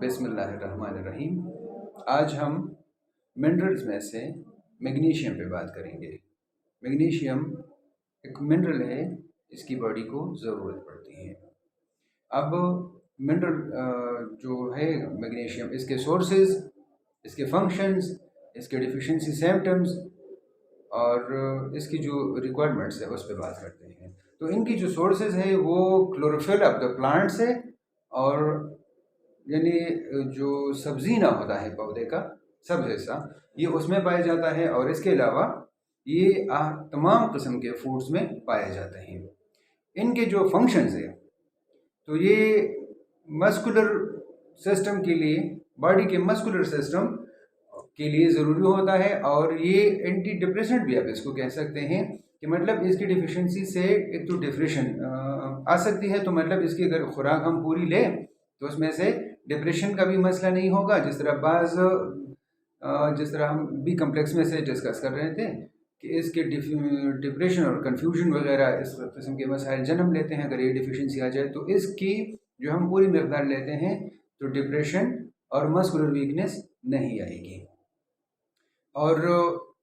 बिस्मिल्लाहिर्रहमानिर्रहीम। आज हम मिनरल्स में से मैग्नीशियम पे बात करेंगे। मैग्नीशियम एक मिनरल है, इसकी बॉडी को ज़रूरत पड़ती है। अब मिनरल जो है मैग्नीशियम, इसके सोर्सेज, इसके फंक्शंस, इसके डिफिशिएंसी सिम्टम्स और इसकी जो रिक्वायरमेंट्स है उस पर बात करते हैं। तो इनकी जो सोर्सेज है वो क्लोरोफिल ऑफ द प्लांट्स है, और यानी जो सब्जीना होता है पौधे का सब्ज हिस्सा, ये उसमें पाया जाता है। और इसके अलावा ये तमाम किस्म के फूड्स में पाए जाते हैं। इनके जो फंक्शंस है, तो ये मस्कुलर सिस्टम के लिए, बॉडी के मस्कुलर सिस्टम के लिए ज़रूरी होता है। और ये एंटी डिप्रेसेंट भी आप इसको कह सकते हैं कि मतलब इसकी डिफिशिएंसी से एक तो डिप्रेशन आ सकती है। तो मतलब इसकी अगर खुराक हम पूरी लें तो उसमें से डिप्रेशन का भी मसला नहीं होगा। जिस तरह हम बी कम्प्लेक्स में से डिस्कस कर रहे थे कि इसके डिप्रेशन और कन्फ्यूजन वगैरह इस किस्म के मसाइल जन्म लेते हैं। अगर ये डिफिशिएंसी आ जाए तो इसकी जो हम पूरी मकदार लेते हैं तो डिप्रेशन और मस्कुलर वीकनेस नहीं आएगी। और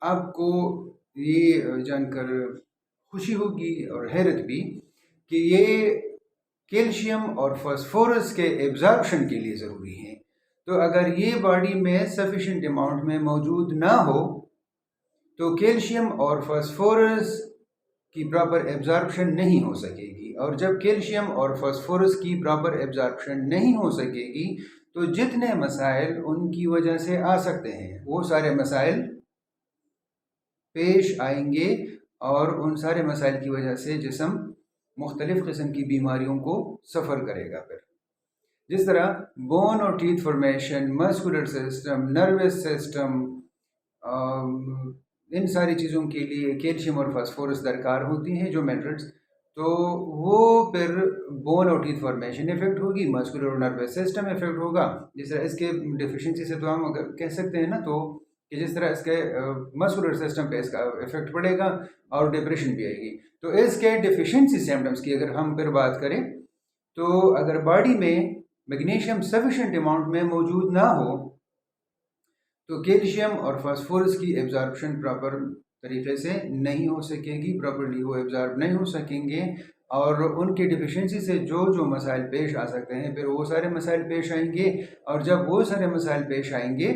आपको ये जानकर खुशी होगी और हैरत भी कि ये कैल्शियम और फास्फोरस के एब्जॉर्प्शन के लिए ज़रूरी है। तो अगर ये बॉडी में सफिशिएंट अमाउंट में मौजूद ना हो तो कैल्शियम और फास्फोरस की प्रॉपर एब्जॉर्प्शन नहीं हो सकेगी। और जब कैल्शियम और फास्फोरस की प्रॉपर एब्जॉर्प्शन नहीं हो सकेगी तो जितने मसाइल उनकी वजह से आ सकते हैं वो सारे मसाइल पेश आएंगे, और उन सारे मसाइल की वजह से जिस्म मुख्तलिफ़ किस्म की बीमारियों को सफ़र करेगा। फिर जिस तरह बोन और teeth formation, muscular system, nervous system, इन सारी चीज़ों के लिए कैल्शियम और फास्फोरस दरकार होती हैं जो मिनरल्स। तो वो फिर बोन और टीथ फॉर्मेशन इफेक्ट होगी, मस्कुलर और नर्वस सिस्टम इफेक्ट होगा। जिस तरह इसके डिफिशिएंसी से तो हम अगर कह सकते हैं ना, तो कि जिस तरह इसके मस्कुलर सिस्टम पे इसका इफेक्ट पड़ेगा और डिप्रेशन भी आएगी। तो इसके डिफिशिएंसी सिम्टम्स की अगर हम फिर बात करें तो अगर बॉडी में मैग्नीशियम सफिशिएंट अमाउंट में मौजूद ना हो तो कैल्शियम और फास्फोरस की एब्जॉर्प्शन प्रॉपर तरीके से नहीं हो सकेगी, प्रॉपरली वो एब्जॉर्ब नहीं हो सकेंगे। और उनके डिफिशिएंसी से जो मसाइल पेश आ सकते हैं फिर वो सारे मसाइल पेश आएंगे। और जब वो सारे मसाइल पेश आएंगे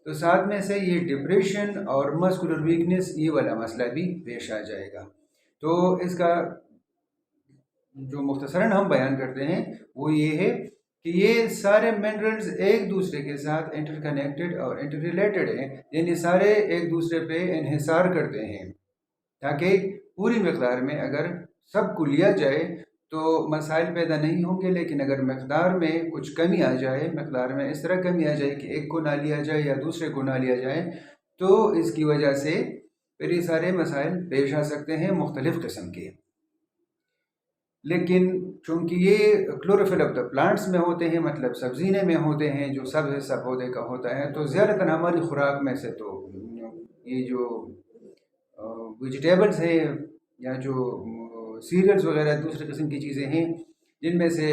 तो साथ में से ये डिप्रेशन और मस्कुलर वीकनेस, ये वाला मसला भी पेश आ जाएगा। तो इसका जो मुख्तसरन हम बयान करते हैं वो ये है कि ये सारे मिनरल्स एक दूसरे के साथ इंटरकनेक्टेड और इंटररिलेटेड हैं, यानी सारे एक दूसरे पे इन्हिसार करते हैं, ताकि पूरी मकदार में अगर सबको लिया जाए तो मसाइल पैदा नहीं होंगे। लेकिन अगर मकदार में कुछ कमी आ जाए, मकदार में इस तरह कमी आ जाए कि एक को ना लिया जाए या दूसरे को ना लिया जाए, तो इसकी वजह से फिर ये सारे मसाइल पेश आ सकते हैं मुख्तलिफ़ किस्म के। लेकिन चूँकि ये क्लोरोफिल ऑफ द प्लांट्स में होते हैं, मतलब सब्जीने में होते हैं, जो सब हिस्सा पौधे का होता है, तो ज़्यादातर हमारी खुराक में से तो ये जो वेजिटेबल्स हैं या जो सीरियल्स वगैरह दूसरे किस्म की चीज़ें हैं जिनमें से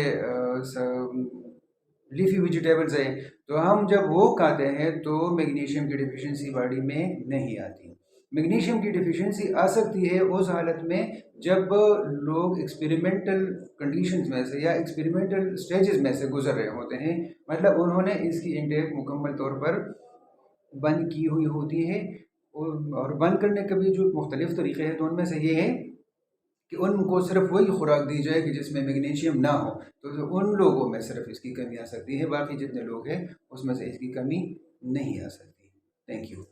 लीफी वेजिटेबल्स हैं, तो हम जब वो खाते हैं तो मैग्नीशियम की डिफिशिएंसी बॉडी में नहीं आती। मैग्नीशियम की डिफिशिएंसी आ सकती है उस हालत में जब लोग एक्सपेरिमेंटल कंडीशंस में से या एक्सपेरिमेंटल स्टेजेस में से गुजर रहे होते हैं, मतलब उन्होंने इसकी इंटेक मुकम्मल तौर पर बंद की हुई होती है। और बंद करने के भी जो मुख्तलिफ तरीक़े हैं, तो उनमें से ये है कि उनको सिर्फ वही खुराक दी जाए कि जिसमें मैग्नीशियम ना हो। तो उन लोगों में सिर्फ इसकी कमी आ सकती है, बाकी जितने लोग हैं उसमें से इसकी कमी नहीं आ सकती। Thank you.